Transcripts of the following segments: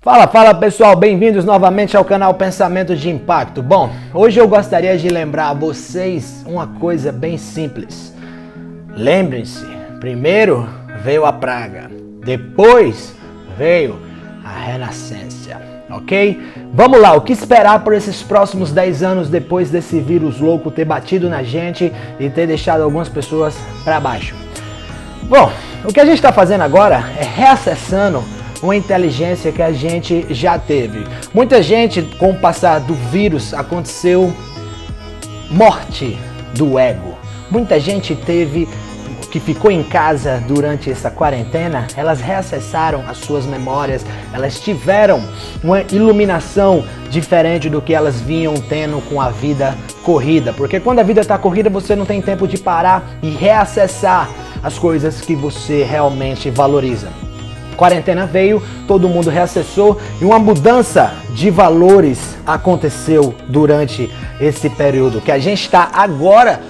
Fala pessoal, bem-vindos novamente ao canal Pensamento de Impacto. Bom, hoje eu gostaria de lembrar a vocês uma coisa bem simples. Lembrem-se, primeiro veio a praga, depois veio a renascença, ok? Vamos lá, o que esperar por esses próximos 10 anos depois desse vírus louco ter batido na gente e ter deixado algumas pessoas para baixo? Bom, o que a gente está fazendo agora é reacessando uma inteligência que a gente já teve. Muita gente, com o passar do vírus, aconteceu morte do ego. Muita gente que ficou em casa durante essa quarentena, elas reacessaram as suas memórias, elas tiveram uma iluminação diferente do que elas vinham tendo com a vida corrida. Porque quando a vida está corrida, você não tem tempo de parar e reacessar as coisas que você realmente valoriza. Quarentena veio, todo mundo reacessou e uma mudança de valores aconteceu durante esse período, que a gente está agora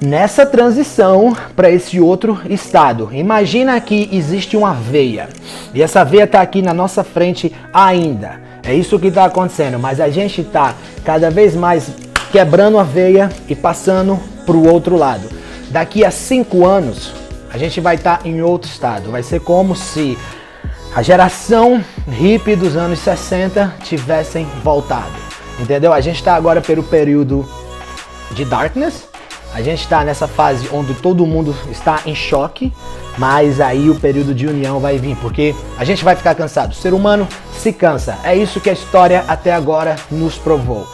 nessa transição para esse outro estado. Imagina que existe uma veia e essa veia está aqui na nossa frente ainda. É isso que está acontecendo, mas a gente está cada vez mais quebrando a veia e passando para o outro lado. Daqui a 5 anos, a gente vai estar em outro estado. Vai ser como se a geração hippie dos anos 60 tivessem voltado, entendeu? A gente está agora pelo período de darkness, a gente está nessa fase onde todo mundo está em choque, mas aí o período de união vai vir, porque a gente vai ficar cansado, o ser humano se cansa, é isso que a história até agora nos provou.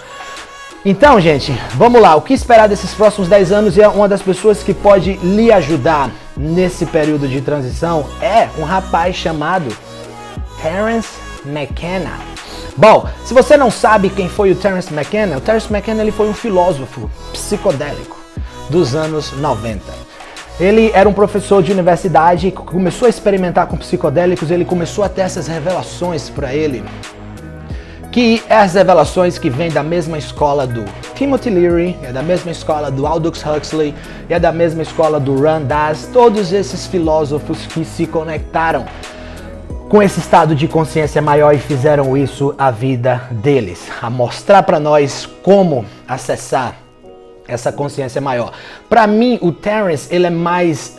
Então, gente, vamos lá, o que esperar desses próximos 10 anos? É uma das pessoas que pode lhe ajudar nesse período de transição é um rapaz chamado Terence McKenna. Bom, se você não sabe quem foi o Terence McKenna ele foi um filósofo psicodélico dos anos 90. Ele era um professor de universidade, começou a experimentar com psicodélicos, ele começou a ter essas revelações para ele, que é as revelações que vêm da mesma escola do Timothy Leary, é da mesma escola do Aldous Huxley, é da mesma escola do Ram Dass, todos esses filósofos que se conectaram com esse estado de consciência maior e fizeram isso a vida deles, a mostrar para nós como acessar essa consciência maior. Para mim, o Terence, ele é mais,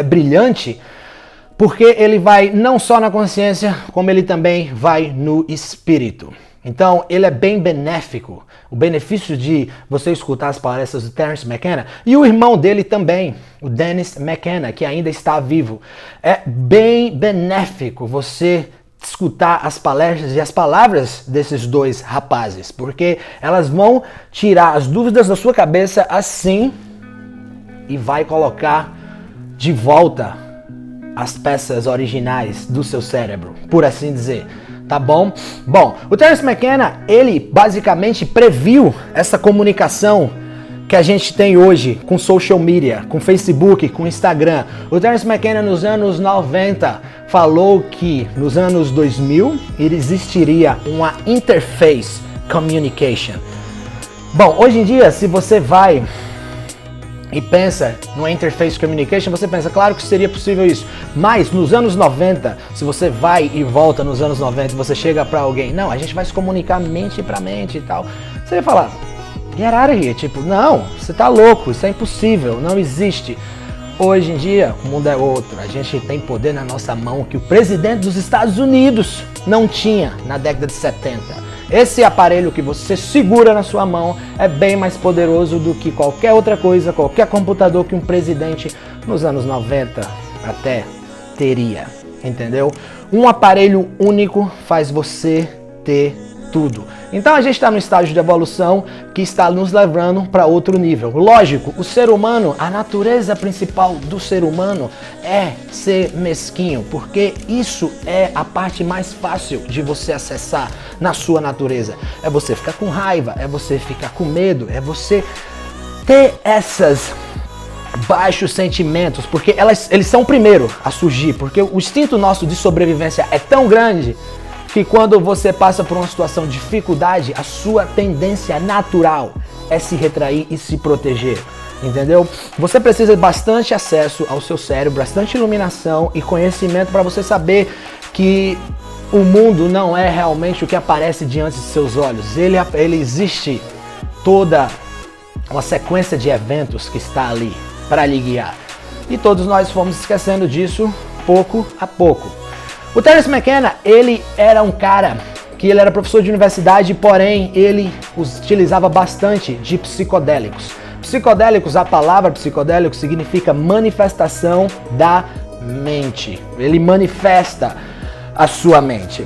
brilhante, porque ele vai não só na consciência, como ele também vai no espírito. Então, ele é bem benéfico. O benefício de você escutar as palestras do Terence McKenna e o irmão dele também, o Dennis McKenna, que ainda está vivo. É bem benéfico você escutar as palestras e as palavras desses dois rapazes, porque elas vão tirar as dúvidas da sua cabeça assim e vai colocar de volta as peças originais do seu cérebro, por assim dizer, tá bom? Bom, o Terence McKenna, ele basicamente previu essa comunicação que a gente tem hoje com social media, com Facebook, com Instagram. O Terence McKenna nos anos 90 falou que nos anos 2000 existiria uma interface communication. Bom, hoje em dia, se você vai e pensa no Interface Communication, você pensa, claro que seria possível isso. Mas nos anos 90, se você vai e volta nos anos 90 e você chega pra alguém, não, a gente vai se comunicar mente pra mente e tal. Você vai falar, get out of here, tipo, não, você tá louco, isso é impossível, não existe. Hoje em dia, o mundo é outro, a gente tem poder na nossa mão que o presidente dos Estados Unidos não tinha na década de 70. Esse aparelho que você segura na sua mão é bem mais poderoso do que qualquer outra coisa, qualquer computador que um presidente nos anos 90 até teria, entendeu? Um aparelho único faz você ter tudo. Então a gente está no estágio de evolução que está nos levando para outro nível. Lógico, o ser humano, a natureza principal do ser humano é ser mesquinho, porque isso é a parte mais fácil de você acessar na sua natureza. É você ficar com raiva, é você ficar com medo, é você ter essas baixos sentimentos, porque eles são o primeiro a surgir, porque o instinto nosso de sobrevivência é tão grande que quando você passa por uma situação de dificuldade, a sua tendência natural é se retrair e se proteger. entendeu? Você precisa de bastante acesso ao seu cérebro, bastante iluminação e conhecimento para você saber que o mundo não é realmente o que aparece diante de seus olhos. Ele existe toda uma sequência de eventos que está ali para lhe guiar. E todos nós fomos esquecendo disso pouco a pouco. O Terence McKenna, ele era um cara que ele era professor de universidade, porém ele utilizava bastante de psicodélicos. Psicodélicos, a palavra psicodélico significa manifestação da mente. Ele manifesta a sua mente.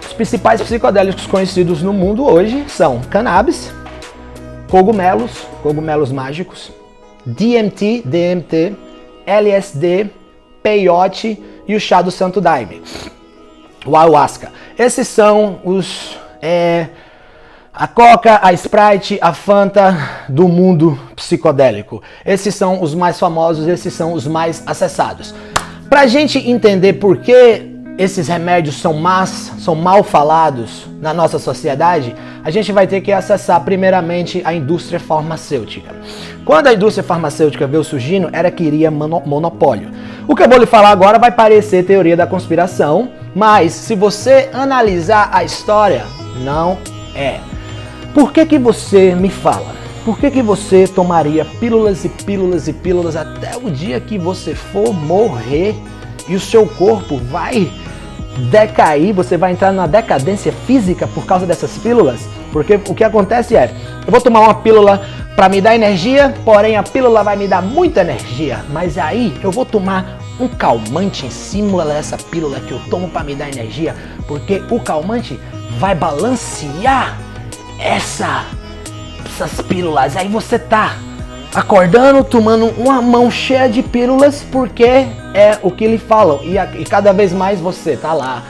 Os principais psicodélicos conhecidos no mundo hoje são cannabis, cogumelos mágicos, DMT, LSD, peyote e o chá do santo daime, o ayahuasca. Esses são os a Coca, a Sprite, a Fanta do mundo psicodélico. Esses são os mais famosos, esses são os mais acessados. Pra gente entender por que esses remédios são mal falados na nossa sociedade, a gente vai ter que acessar primeiramente a indústria farmacêutica. Quando a indústria farmacêutica veio surgindo, ela queria monopólio. O que eu vou lhe falar agora vai parecer teoria da conspiração, mas se você analisar a história, não é. Por que você me fala? Por que você tomaria pílulas e pílulas e pílulas até o dia que você for morrer e o seu corpo vai decair, você vai entrar na decadência física por causa dessas pílulas? Porque o que acontece é, eu vou tomar uma pílula para me dar energia, porém a pílula vai me dar muita energia, mas aí eu vou tomar um calmante em cima dessa pílula que eu tomo para me dar energia, porque o calmante vai balancear essas pílulas. Aí você tá acordando, tomando uma mão cheia de pílulas, porque é o que lhe falam. E cada vez mais você tá lá,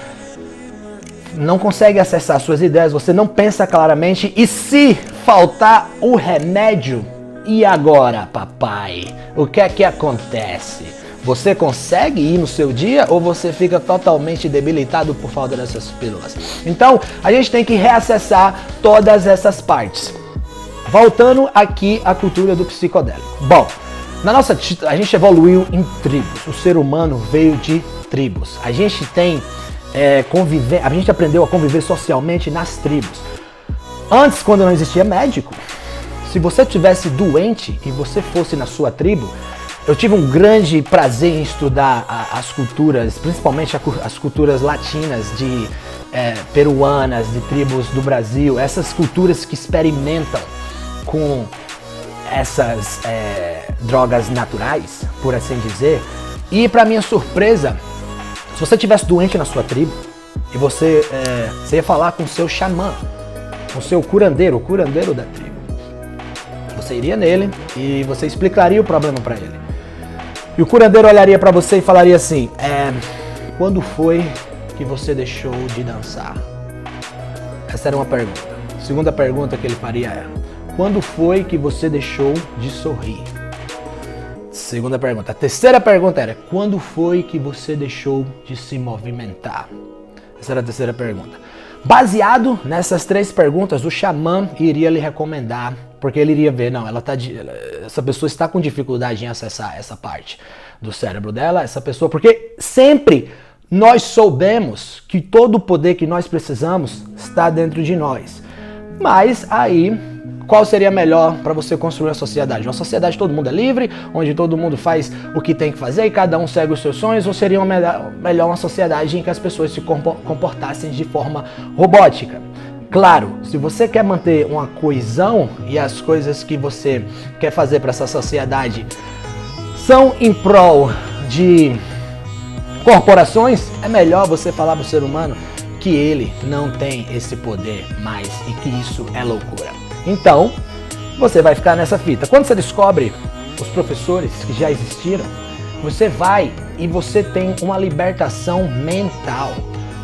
não consegue acessar suas ideias, você não pensa claramente. E se faltar o remédio, e agora, papai? O que é que acontece? Você consegue ir no seu dia ou você fica totalmente debilitado por falta dessas pílulas? Então, a gente tem que reacessar todas essas partes. Voltando aqui à cultura do psicodélico. Bom, a gente evoluiu em tribos. O ser humano veio de tribos. A gente tem a gente aprendeu a conviver socialmente nas tribos. Antes, quando não existia médico, se você estivesse doente e você fosse na sua tribo, eu tive um grande prazer em estudar as culturas, principalmente as culturas latinas, peruanas, de tribos do Brasil, essas culturas que experimentam com essas drogas naturais, por assim dizer. E para minha surpresa, se você estivesse doente na sua tribo e você ia falar com o seu xamã, com o seu curandeiro, o curandeiro da tribo, você iria nele e você explicaria o problema para ele. E o curandeiro olharia para você e falaria assim: quando foi que você deixou de dançar? Essa era uma pergunta. A segunda pergunta que ele faria é: quando foi que você deixou de sorrir? Segunda pergunta. A terceira pergunta era: quando foi que você deixou de se movimentar? Essa era a terceira pergunta. Baseado nessas três perguntas, o xamã iria lhe recomendar, porque ele iria ver, não, essa pessoa está com dificuldade em acessar essa parte do cérebro dela, essa pessoa, porque sempre nós soubemos que todo o poder que nós precisamos está dentro de nós. Mas aí, qual seria melhor para você construir uma sociedade? Uma sociedade onde todo mundo é livre, onde todo mundo faz o que tem que fazer e cada um segue os seus sonhos, ou seria melhor uma sociedade em que as pessoas se comportassem de forma robótica? Claro, se você quer manter uma coesão e as coisas que você quer fazer para essa sociedade são em prol de corporações, é melhor você falar para o ser humano que ele não tem esse poder mais e que isso é loucura. Então, você vai ficar nessa fita. Quando você descobre os professores que já existiram, você vai e você tem uma libertação mental,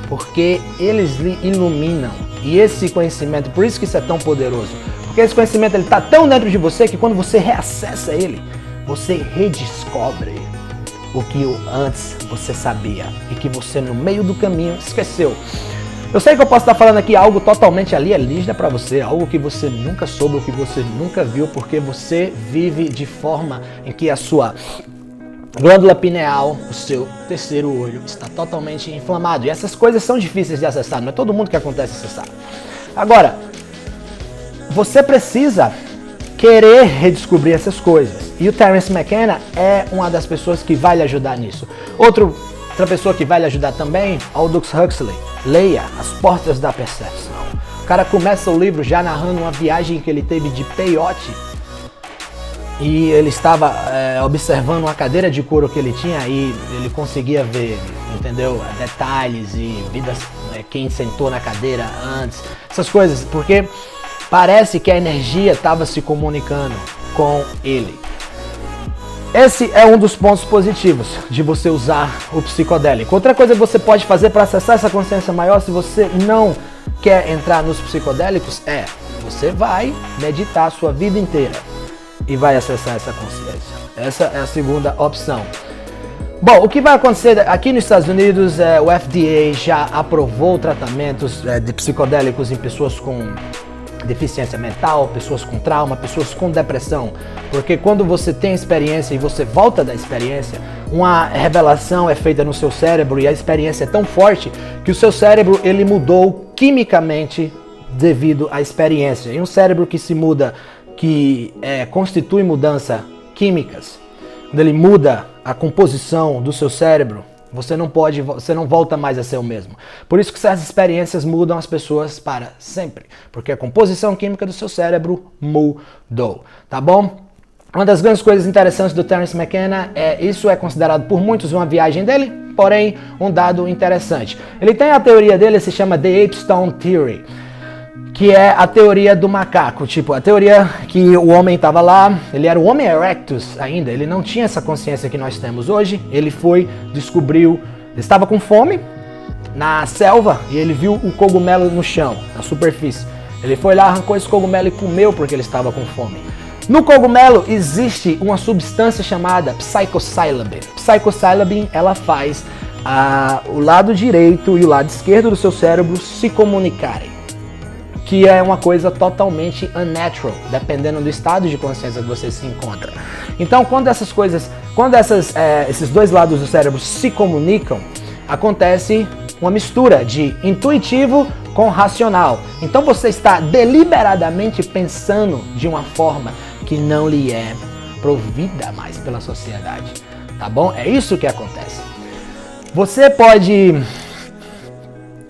porque eles lhe iluminam. E esse conhecimento, por isso que isso é tão poderoso, porque esse conhecimento ele está tão dentro de você que quando você reacessa ele, você redescobre o que antes você sabia e que você no meio do caminho esqueceu. Eu sei que eu posso estar falando aqui algo totalmente alienígena para você, algo que você nunca soube, o que você nunca viu, porque você vive de forma em que a sua glândula pineal, o seu terceiro olho, está totalmente inflamado. E essas coisas são difíceis de acessar, não é todo mundo que acontece acessar. Agora, você precisa querer redescobrir essas coisas. E o Terence McKenna é uma das pessoas que vai lhe ajudar nisso. Outra pessoa que vai lhe ajudar também, Aldous Huxley. Leia As Portas da Percepção. O cara começa o livro já narrando uma viagem que ele teve de peiote. E ele estava observando uma cadeira de couro que ele tinha e ele conseguia ver, entendeu? Detalhes e vidas, quem sentou na cadeira antes, essas coisas, porque parece que a energia estava se comunicando com ele. Esse é um dos pontos positivos de você usar o psicodélico. Outra coisa que você pode fazer para acessar essa consciência maior, se você não quer entrar nos psicodélicos, você vai meditar a sua vida inteira e vai acessar essa consciência. Essa é a segunda opção. Bom, o que vai acontecer aqui nos Estados Unidos, o FDA já aprovou tratamentos de psicodélicos em pessoas com deficiência mental, pessoas com trauma, pessoas com depressão. Porque quando você tem experiência e você volta da experiência, uma revelação é feita no seu cérebro e a experiência é tão forte que o seu cérebro ele mudou quimicamente devido à experiência. E um cérebro que se muda, que constitui mudanças químicas, quando ele muda a composição do seu cérebro, você não volta mais a ser o mesmo. Por isso que essas experiências mudam as pessoas para sempre, porque a composição química do seu cérebro mudou, tá bom? Uma das grandes coisas interessantes do Terence McKenna isso é considerado por muitos uma viagem dele, porém um dado interessante. Ele tem a teoria dele, se chama The Ape Stone Theory, que é a teoria do macaco, tipo, a teoria que o homem estava lá, ele era o Homo erectus ainda, ele não tinha essa consciência que nós temos hoje, ele descobriu, ele estava com fome na selva e ele viu o cogumelo no chão, na superfície. Ele foi lá, arrancou esse cogumelo e comeu porque ele estava com fome. No cogumelo existe uma substância chamada psilocybin. Psilocybin, ela faz o lado direito e o lado esquerdo do seu cérebro se comunicarem, que é uma coisa totalmente unnatural, dependendo do estado de consciência que você se encontra. Então, quando esses dois lados do cérebro se comunicam, acontece uma mistura de intuitivo com racional. Então, você está deliberadamente pensando de uma forma que não lhe é provida mais pela sociedade, tá bom? É isso que acontece. Você pode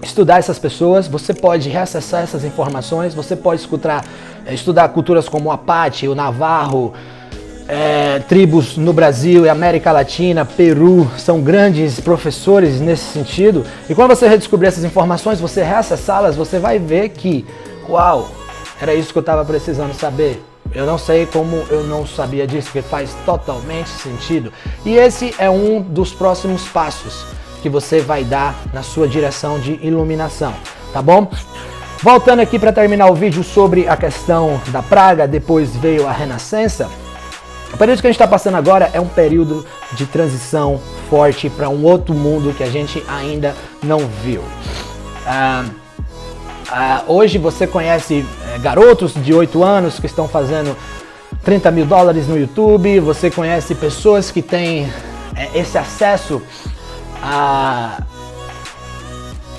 estudar essas pessoas, você pode reacessar essas informações, você pode estudar culturas como o Apache, o Navarro, tribos no Brasil e América Latina, Peru, são grandes professores nesse sentido. E quando você redescobrir essas informações, você reacessá-las, você vai ver que, uau, era isso que eu estava precisando saber. Eu não sei como eu não sabia disso, porque faz totalmente sentido. E esse é um dos próximos passos que você vai dar na sua direção de iluminação, tá bom? Voltando aqui para terminar o vídeo sobre a questão da praga, depois veio a renascença. O período que a gente está passando agora é um período de transição forte para um outro mundo que a gente ainda não viu. Hoje você conhece garotos de 8 anos que estão fazendo $30 mil no YouTube, você conhece pessoas que têm esse acesso a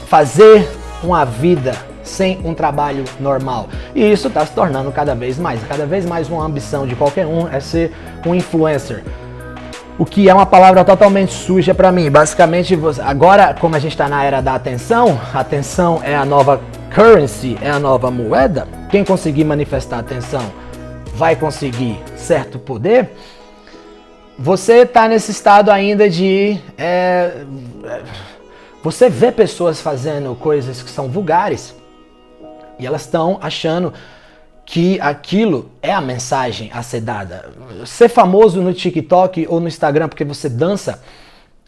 fazer uma vida sem um trabalho normal. E isso está se tornando cada vez mais uma ambição de qualquer um é ser um influencer. O que é uma palavra totalmente suja para mim. Basicamente, agora, como a gente está na era da atenção, a atenção é a nova currency, é a nova moeda. Quem conseguir manifestar atenção vai conseguir certo poder. Você está nesse estado ainda de... você vê pessoas fazendo coisas que são vulgares e elas estão achando que aquilo é a mensagem a ser dada. Ser famoso no TikTok ou no Instagram porque você dança,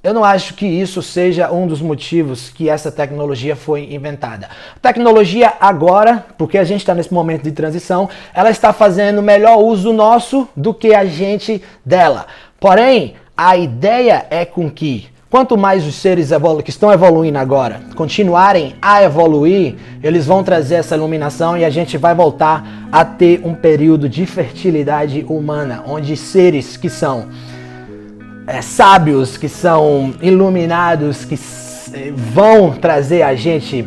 eu não acho que isso seja um dos motivos que essa tecnologia foi inventada. A tecnologia agora, porque a gente está nesse momento de transição, ela está fazendo melhor uso nosso do que a gente dela. Porém, a ideia é com que quanto mais os seres que estão evoluindo agora continuarem a evoluir, eles vão trazer essa iluminação e a gente vai voltar a ter um período de fertilidade humana, onde seres que são sábios, que são iluminados, que vão trazer a gente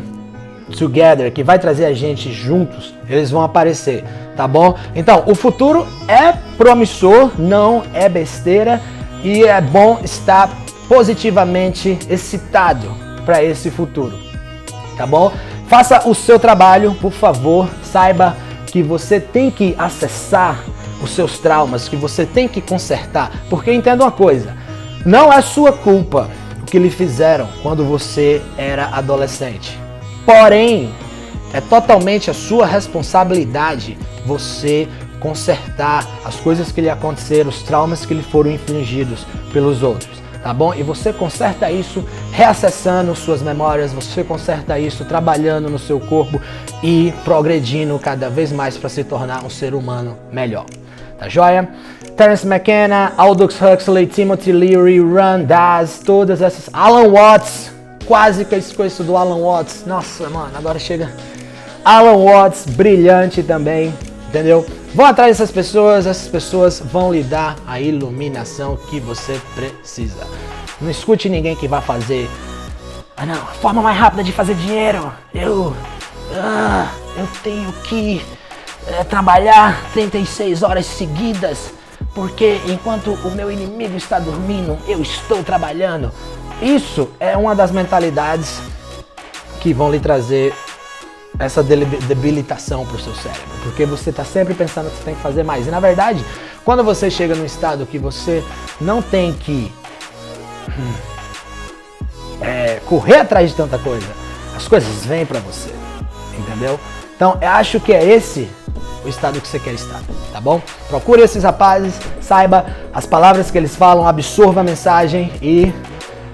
together, que vai trazer a gente juntos, eles vão aparecer, tá bom? Então, o futuro é promissor, não é besteira, e é bom estar positivamente excitado para esse futuro, tá bom? Faça o seu trabalho, por favor, saiba que você tem que acessar os seus traumas, que você tem que consertar, porque entenda uma coisa, não é sua culpa o que lhe fizeram quando você era adolescente. Porém, é totalmente a sua responsabilidade você consertar as coisas que lhe aconteceram, os traumas que lhe foram infligidos pelos outros, tá bom? E você conserta isso reacessando suas memórias, você conserta isso trabalhando no seu corpo e progredindo cada vez mais para se tornar um ser humano melhor. Tá joia? Terence McKenna, Aldous Huxley, Timothy Leary, Ram Dass, todas essas... Alan Watts, quase que eu esqueço do Alan Watts. Nossa, mano, agora chega... Alan Watts, brilhante também, entendeu? Vão atrás dessas pessoas, essas pessoas vão lhe dar a iluminação que você precisa. Não escute ninguém que vai fazer... Ah não, a forma mais rápida de fazer dinheiro, eu tenho que... trabalhar 36 horas seguidas, porque enquanto o meu inimigo está dormindo, eu estou trabalhando. Isso é uma das mentalidades que vão lhe trazer essa debilitação para o seu cérebro, porque você está sempre pensando que você tem que fazer mais. E na verdade, quando você chega num estado que você não tem que correr atrás de tanta coisa, as coisas vêm para você, entendeu? Então, eu acho que é esse o estado que você quer estar, tá bom? Procure esses rapazes, saiba as palavras que eles falam, absorva a mensagem e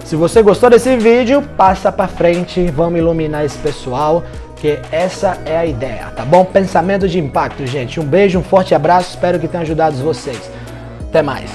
se você gostou desse vídeo, passa pra frente, vamos iluminar esse pessoal, que essa é a ideia, tá bom? Pensamento de impacto, gente. Um beijo, um forte abraço, espero que tenha ajudado vocês. Até mais.